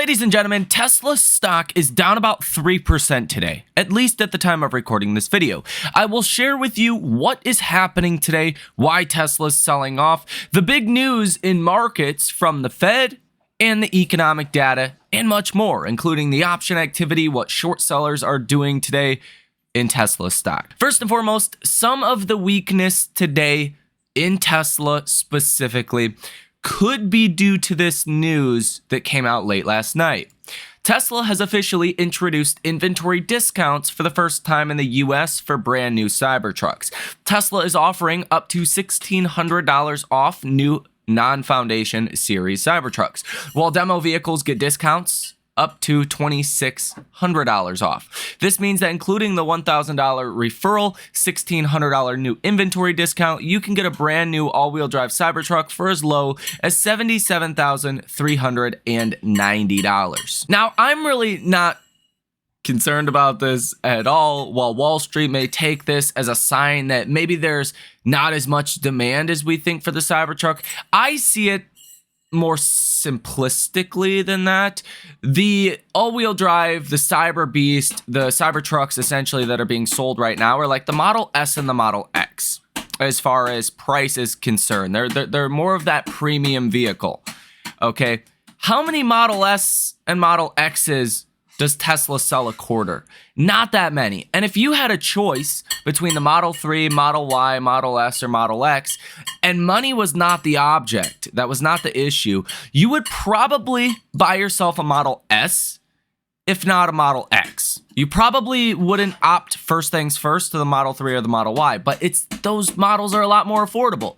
Ladies and gentlemen, Tesla stock is down about 3% today, at least at the time of recording this video. I will share with you what is happening today, why Tesla is selling off, the big news in markets from the Fed, and the economic data, and much more, including the option activity, what short sellers are doing today in Tesla stock. First and foremost, some of the weakness today in Tesla specifically could be due to this news that came out late last night. Tesla has officially introduced inventory discounts for the first time in the US for brand new Cybertrucks. Tesla is offering up to $1,600 off new non-foundation series Cybertrucks, while demo vehicles get discounts up to $2,600 off. This means that including the $1,000 referral, $1,600 new inventory discount, you can get a brand new all-wheel drive Cybertruck for as low as $77,390. Now, I'm really not concerned about this at all. While Wall Street may take this as a sign that maybe there's not as much demand as we think for the Cybertruck, I see it more simplistically than that. The all-wheel drive, the Cyber Beast, the Cybertrucks essentially that are being sold right now are like the Model S and the Model X as far as price is concerned. They're more of that premium vehicle. Okay, how many Model S and Model X's does Tesla sell a quarter? Not that many. And if you had a choice between the Model 3, Model Y, Model S, or Model X, and money was not the object, that was not the issue, you would probably buy yourself a Model S, if not a Model X. You probably wouldn't opt first things first to the Model 3 or the Model Y, but those models are a lot more affordable.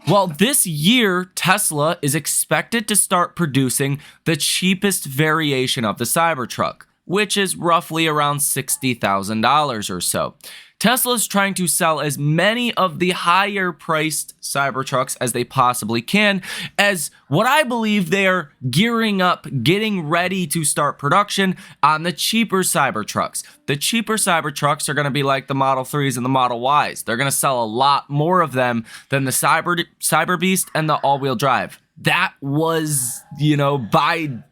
Well, this year, Tesla is expected to start producing the cheapest variation of the Cybertruck, which is roughly around $60,000 or so. Tesla is trying to sell as many of the higher priced Cybertrucks as they possibly can, as what I believe they are gearing up, getting ready to start production on the cheaper Cybertrucks. The cheaper Cybertrucks are going to be like the Model 3s and the Model Ys. They're going to sell a lot more of them than the Cyber Beast and the all-wheel drive. That was, by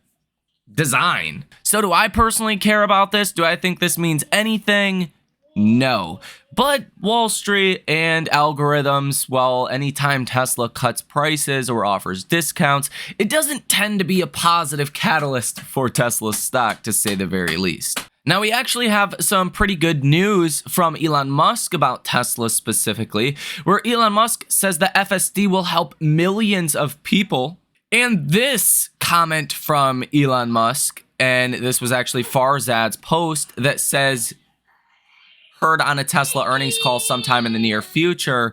design. So do I personally care about this? Do I think this means anything? No. But Wall Street and algorithms, well, anytime Tesla cuts prices or offers discounts, it doesn't tend to be a positive catalyst for Tesla stock, to say the very least. Now, we actually have some pretty good news from Elon Musk about Tesla specifically, where Elon Musk says the FSD will help millions of people. And this comment from Elon Musk, and this was actually Farzad's post that says, heard on a Tesla earnings call sometime in the near future,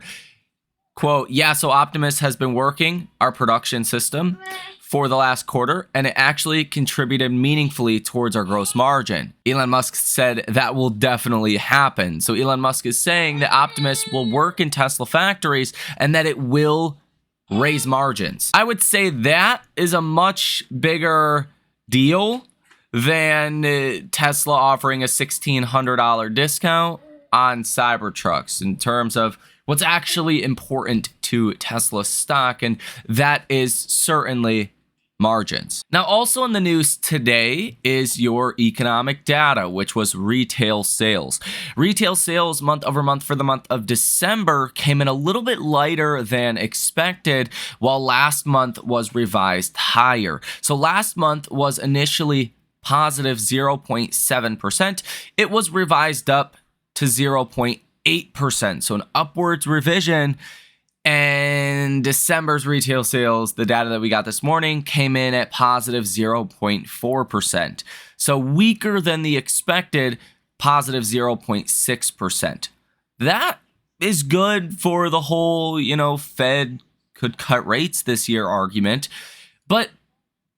quote, yeah, so Optimus has been working our production system for the last quarter, and it actually contributed meaningfully towards our gross margin. Elon Musk said that will definitely happen. So Elon Musk is saying that Optimus will work in Tesla factories and that it will raise margins. I would say that is a much bigger deal than Tesla offering a $1,600 discount on Cybertrucks in terms of what's actually important to Tesla stock, and that is certainly margins. Now, also in the news today is your economic data, which was retail sales. Retail sales month over month for the month of December came in a little bit lighter than expected, while last month was revised higher. So last month was initially positive 0.7%. It was revised up to 0.8%. So an upwards revision. And December's retail sales, the data that we got this morning, came in at positive 0.4%. So weaker than the expected positive 0.6%. That is good for the whole, Fed could cut rates this year argument. But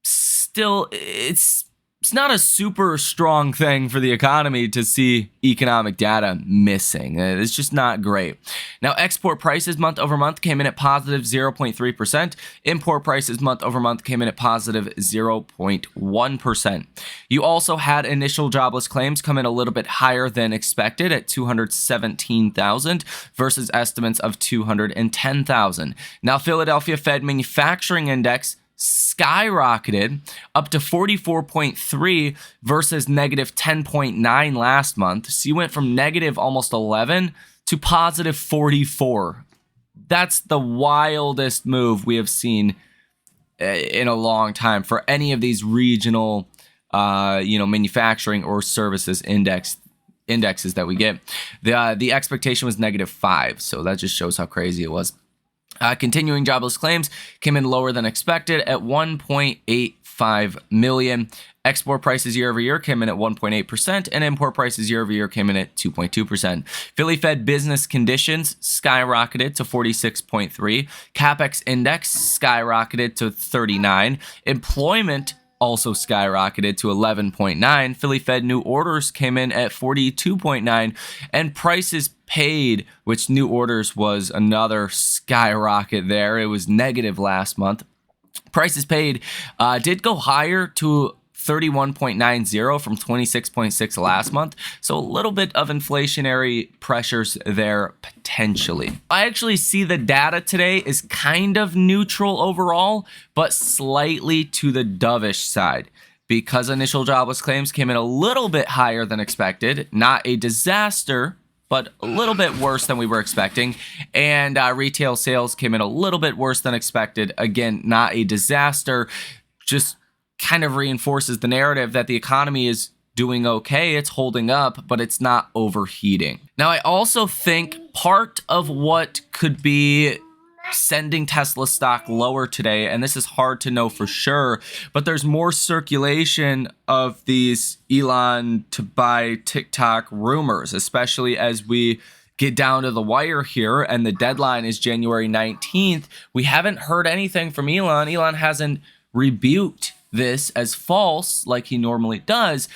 still, it's not a super strong thing for the economy to see economic data missing. It's just not great. Now, export prices month over month came in at positive 0.3%. Import prices month over month came in at positive 0.1%. You also had initial jobless claims come in a little bit higher than expected at 217,000 versus estimates of 210,000. Now, Philadelphia Fed Manufacturing Index skyrocketed up to 44.3 versus negative 10.9 last month. So you went from negative almost 11 to positive 44. That's the wildest move we have seen in a long time for any of these regional, manufacturing or services indexes that we get. The expectation was negative 5, so that just shows how crazy it was. Continuing jobless claims came in lower than expected at 1.85 million. Export prices year over year came in at 1.8%, and import prices year over year came in at 2.2%. Philly Fed business conditions skyrocketed to 46.3. CapEx index skyrocketed to 39. Employment also skyrocketed to 11.9. Philly Fed new orders came in at 42.9, and prices paid, which new orders was another skyrocket there. It was negative last month. Prices paid did go higher to 31.90 from 26.6 last month. So a little bit of inflationary pressures there potentially. I actually see the data today is kind of neutral overall, but slightly to the dovish side, because initial jobless claims came in a little bit higher than expected. Not a disaster, but a little bit worse than we were expecting. And retail sales came in a little bit worse than expected. Again, not a disaster, just kind of reinforces the narrative that the economy is doing okay, it's holding up, but it's not overheating. Now, I also think part of what could be sending Tesla stock lower today, and this is hard to know for sure, but there's more circulation of these Elon to buy TikTok rumors, especially as we get down to the wire here, and the deadline is January 19th. We haven't heard anything from Elon. Elon hasn't rebuked this as false like he normally does.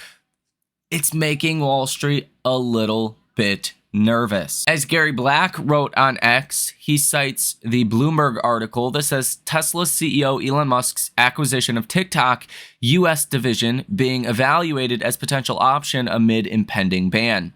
It's making Wall Street a little bit nervous. As Gary Black wrote on X, he cites the Bloomberg article that says Tesla CEO Elon Musk's acquisition of TikTok US division being evaluated as potential option amid impending ban.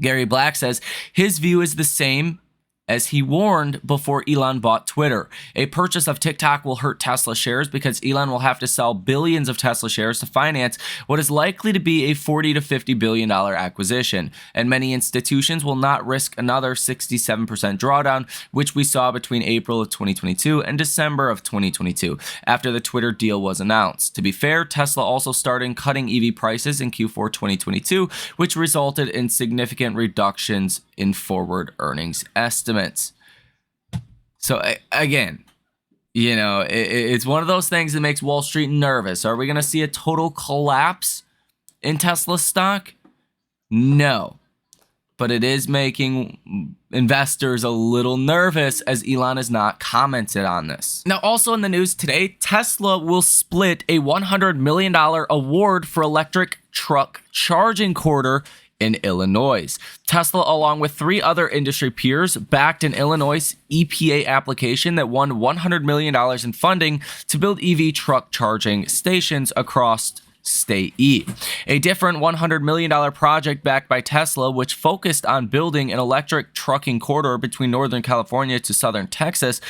Gary Black says his view is the same as he warned before Elon bought Twitter. A purchase of TikTok will hurt Tesla shares because Elon will have to sell billions of Tesla shares to finance what is likely to be a $40 to $50 billion acquisition. And many institutions will not risk another 67% drawdown, which we saw between April of 2022 and December of 2022, after the Twitter deal was announced. To be fair, Tesla also started cutting EV prices in Q4 2022, which resulted in significant reductions in forward earnings estimates. So again, it's one of those things that makes Wall Street nervous. Are we going to see a total collapse in Tesla stock? No. But it is making investors a little nervous as Elon has not commented on this. Now, also in the news today, Tesla will split a $100 million award for electric truck charging corridor in Illinois. Tesla, along with 3 other industry peers, backed an Illinois EPA application that won $100 million in funding to build EV truck charging stations across State E. A different $100 million project backed by Tesla, which focused on building an electric trucking corridor between Northern California to Southern Texas,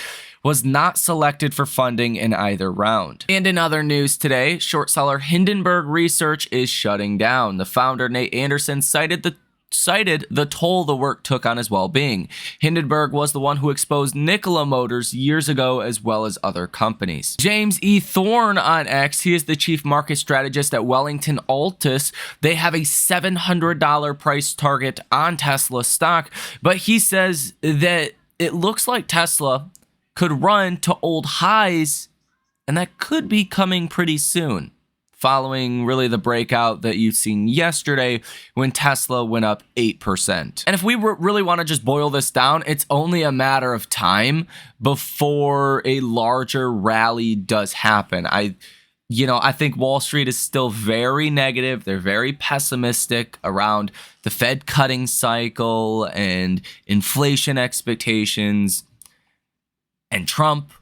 was not selected for funding in either round. And in other news today, short seller Hindenburg Research is shutting down. The founder, Nate Anderson, cited the toll the work took on his well-being. Hindenburg was the one who exposed Nikola Motors years ago, as well as other companies. James E. Thorne on X, he is the chief market strategist at Wellington Altus. They have a $700 price target on Tesla stock, but he says that it looks like Tesla could run to old highs, and that could be coming pretty soon, following really the breakout that you've seen yesterday when Tesla went up 8%. And if we really want to just boil this down, it's only a matter of time before a larger rally does happen. I think Wall Street is still very negative. They're very pessimistic around the Fed cutting cycle and inflation expectations. And Trump,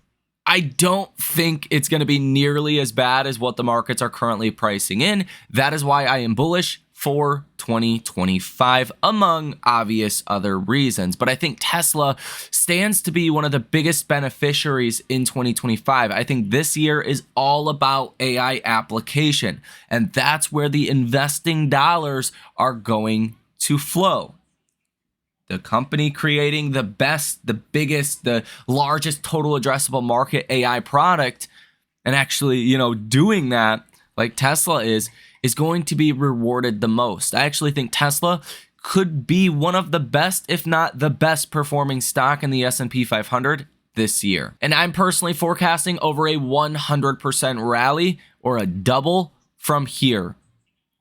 I don't think it's going to be nearly as bad as what the markets are currently pricing in. That is why I am bullish for 2025, among obvious other reasons. But I think Tesla stands to be one of the biggest beneficiaries in 2025. I think this year is all about AI application, and that's where the investing dollars are going to flow. The company creating the best, the biggest, the largest total addressable market AI product, and actually, doing that like Tesla is going to be rewarded the most. I actually think Tesla could be one of the best, if not the best performing stock in the S&P 500 this year. And I'm personally forecasting over a 100% rally or a double from here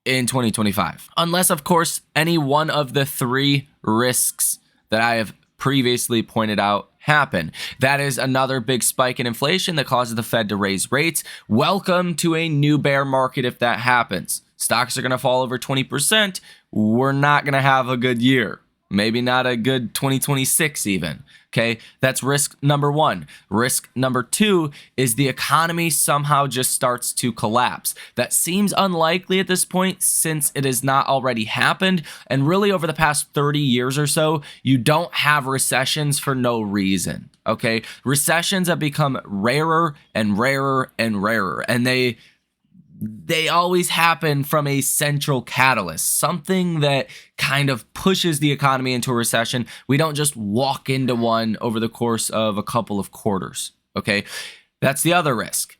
in 2025. Unless, of course, any one of the three risks that I have previously pointed out happen. That is another big spike in inflation that causes the Fed to raise rates. Welcome to a new bear market if that happens. Stocks are going to fall over 20%. We're not going to have a good year. Maybe not a good 2026 even. Okay, that's risk number one. Risk number two is the economy somehow just starts to collapse. That seems unlikely at this point since it has not already happened. And really over the past 30 years or so, you don't have recessions for no reason. Okay, recessions have become rarer and rarer and rarer. And they always happen from a central catalyst, something that kind of pushes the economy into a recession. We don't just walk into one over the course of a couple of quarters, okay? That's the other risk.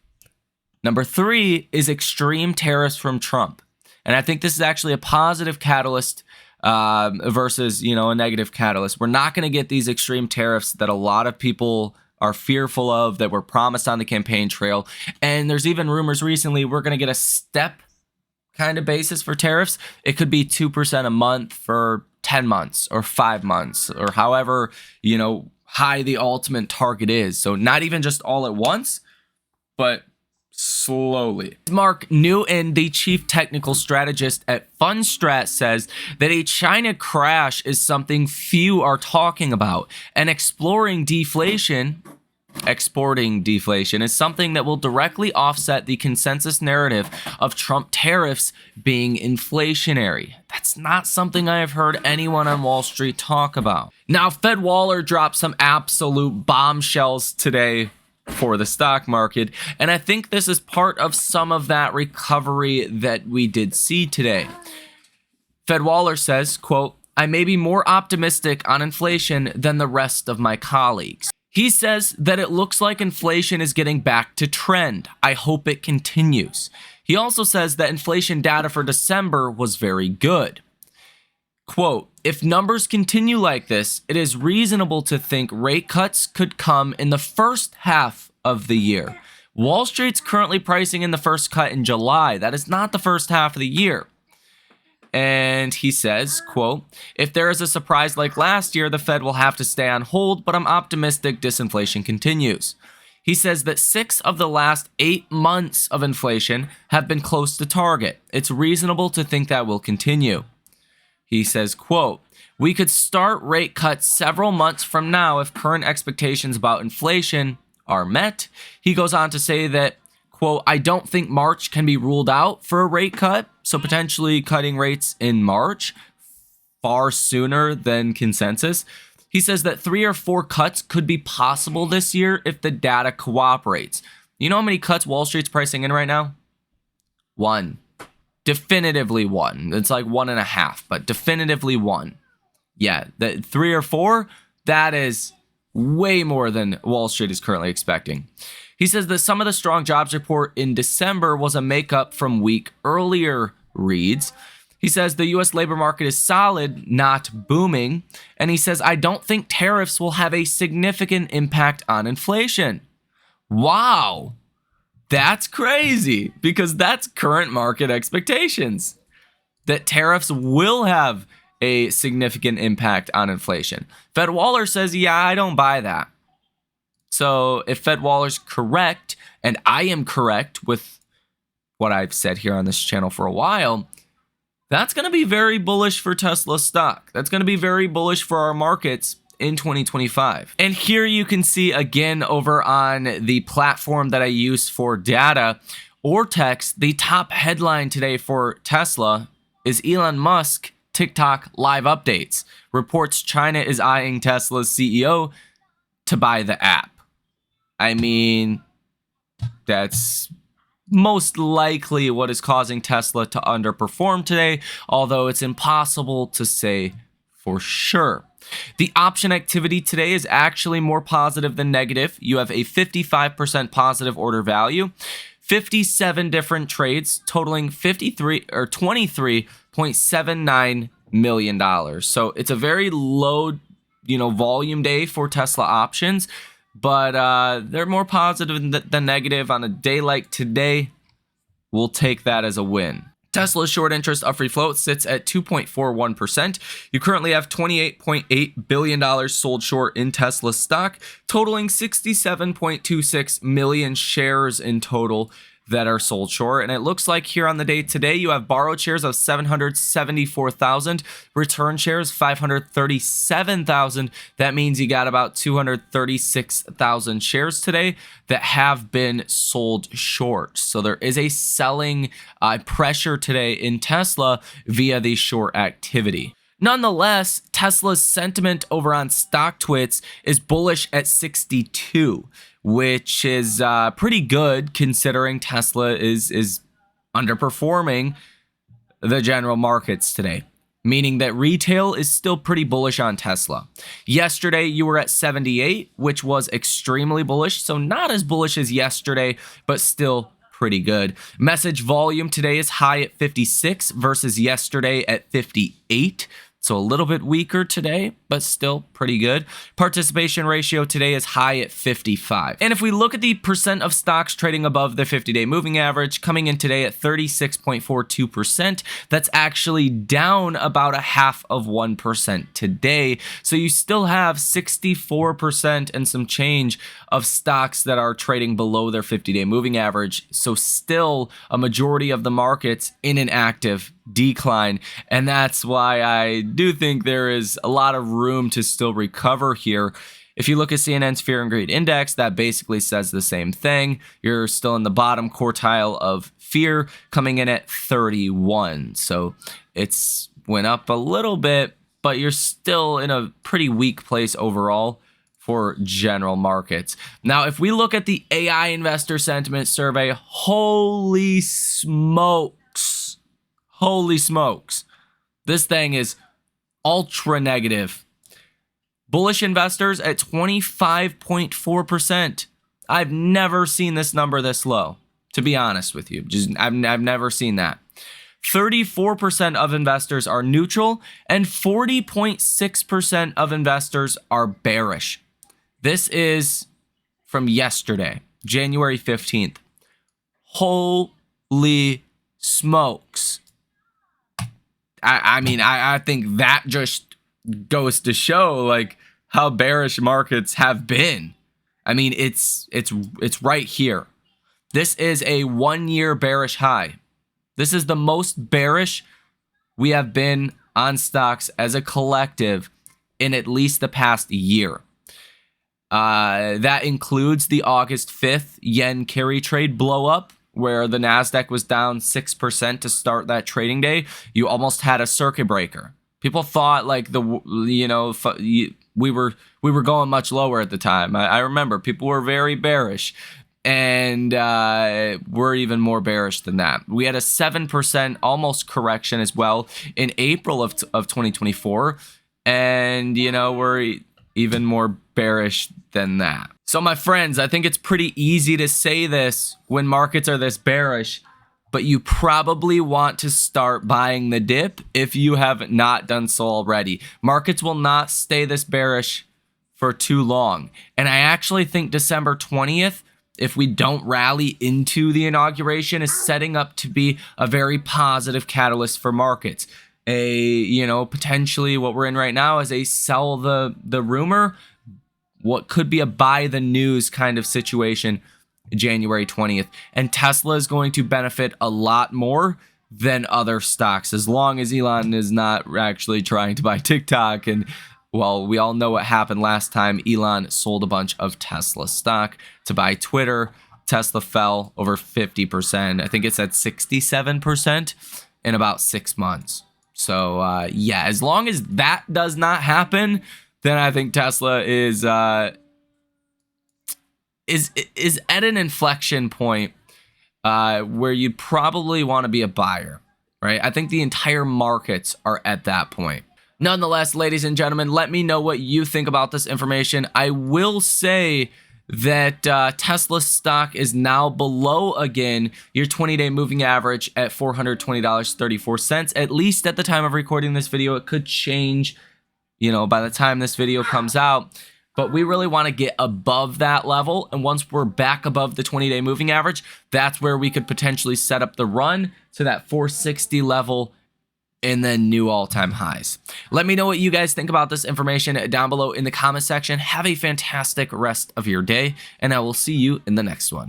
Number three is extreme tariffs from Trump. And I think this is actually a positive catalyst versus, a negative catalyst. We're not going to get these extreme tariffs that a lot of people are fearful of, that were promised on the campaign trail. And there's even rumors recently we're going to get a step kind of basis for tariffs. It could be 2% a month for 10 months or 5 months or however, high the ultimate target is. So not even just all at once, but slowly. Mark Newton, the chief technical strategist at Fundstrat, says that a China crash is something few are talking about, and exporting deflation is something that will directly offset the consensus narrative of Trump tariffs being inflationary. That's not something I have heard anyone on Wall Street talk about. Now, Fed Waller dropped some absolute bombshells today for the stock market, and I think this is part of some of that recovery that we did see today. Fed Waller says, quote, "I may be more optimistic on inflation than the rest of my colleagues." He says that it looks like inflation is getting back to trend. I hope it continues. He also says that inflation data for December was very good. Quote, "If numbers continue like this, it is reasonable to think rate cuts could come in the first half of the year. Wall Street's currently pricing in the first cut in July. That is not the first half of the year." And he says, quote, "If there is a surprise like last year, the Fed will have to stay on hold, but I'm optimistic disinflation continues." He says that 6 of the last 8 months of inflation have been close to target. It's reasonable to think that will continue. He says, quote, "We could start rate cuts several months from now if current expectations about inflation are met." He goes on to say that, quote, "I don't think March can be ruled out for a rate cut, so potentially cutting rates in March far sooner than consensus." He says that 3 or 4 cuts could be possible this year if the data cooperates. You know how many cuts Wall Street's pricing in right now? 1. Definitively 1. It's like 1.5, but definitively 1. Yeah, that 3 or 4, that is way more than Wall Street is currently expecting. He says that some of the strong jobs report in December was a makeup from weak earlier reads. He says the U.S. labor market is solid, not booming. And he says, "I don't think tariffs will have a significant impact on inflation." Wow. That's crazy, because that's current market expectations, that tariffs will have a significant impact on inflation. Fed Waller says, yeah, I don't buy that. So if Fed Waller's correct, and I am correct with what I've said here on this channel for a while, that's going to be very bullish for Tesla stock. That's going to be very bullish for our markets. in 2025. And here you can see again over on the platform that I use for data or text, the top headline today for Tesla is Elon Musk TikTok live updates. Reports China is eyeing Tesla's CEO to buy the app. I mean, that's most likely what is causing Tesla to underperform today, although it's impossible to say for sure. The option activity today is actually more positive than negative. You have a 55% positive order value, 57 different trades totaling $23.79 million. So it's a very low, volume day for Tesla options, but they're more positive than negative on a day like today. We'll take that as a win. Tesla's short interest of free float sits at 2.41%. You currently have $28.8 billion sold short in Tesla stock, totaling 67.26 million shares in total that are sold short. And it looks like here on the day today, you have borrowed shares of 774,000, return shares 537,000. That means you got about 236,000 shares today that have been sold short. So there is a selling pressure today in Tesla via the short activity. Nonetheless, Tesla's sentiment over on StockTwits is bullish at 62, which is pretty good considering Tesla is underperforming the general markets today, meaning that retail is still pretty bullish on Tesla. Yesterday, you were at 78, which was extremely bullish, so not as bullish as yesterday, but still pretty good. Message volume today is high at 56 versus yesterday at 58. So a little bit weaker today, but still pretty good. Participation ratio today is high at 55. And if we look at the percent of stocks trading above the 50-day moving average, coming in today at 36.42%, that's actually down about 0.5% today. So you still have 64% and some change of stocks that are trading below their 50-day moving average. So still a majority of the markets in an active decline, and that's why I do think there is a lot of room to still recover here. If you look at CNN's Fear and Greed Index, that basically says the same thing. You're still in the bottom quartile of fear, coming in at 31. So it's went up a little bit, but you're still in a pretty weak place overall for general markets. Now, if we look at the AI investor sentiment survey, holy smokes. This thing is ultra negative. Bullish investors at 25.4%. I've never seen this number this low, to be honest with you. I've never seen that. 34% of investors are neutral, and 40.6% of investors are bearish. This is from yesterday, January 15th. Holy smokes. I mean, I think that just goes to show like how bearish markets have been. I mean, it's right here. This is a 1-year bearish high. This is the most bearish we have been on stocks as a collective in at least the past year. That includes the August 5th yen carry trade blow up, where the NASDAQ was down 6% to start that trading day. You almost had a circuit breaker. People thought like we were going much lower at the time. I remember people were very bearish, and we're even more bearish than that. We had a 7% almost correction as well in April of 2024, and we're even more bearish than that. So my friends, I think it's pretty easy to say this when markets are this bearish, but you probably want to start buying the dip if you have not done so already. Markets will not stay this bearish for too long. And I actually think December 20th, if we don't rally into the inauguration, is setting up to be a very positive catalyst for markets. Potentially what we're in right now is a sell the rumor, what could be a buy the news kind of situation January 20th. And Tesla is going to benefit a lot more than other stocks, as long as Elon is not actually trying to buy TikTok and Well, we all know what happened last time. Elon sold a bunch of Tesla stock to buy Twitter. Tesla fell over 50%. I think it's at 67% in about 6 months. So, yeah, as long as that does not happen, then I think Tesla is at an inflection point where you'd probably want to be a buyer, right? I think the entire markets are at that point. Nonetheless, ladies and gentlemen, let me know what you think about this information. I will say that Tesla stock is now below, again, your 20-day moving average at $420.34. At least at the time of recording this video. It could change, by the time this video comes out. But we really want to get above that level. And once we're back above the 20-day moving average, that's where we could potentially set up the run to that 460 level and then new all-time highs. Let me know what you guys think about this information down below in the comment section. Have a fantastic rest of your day, and I will see you in the next one.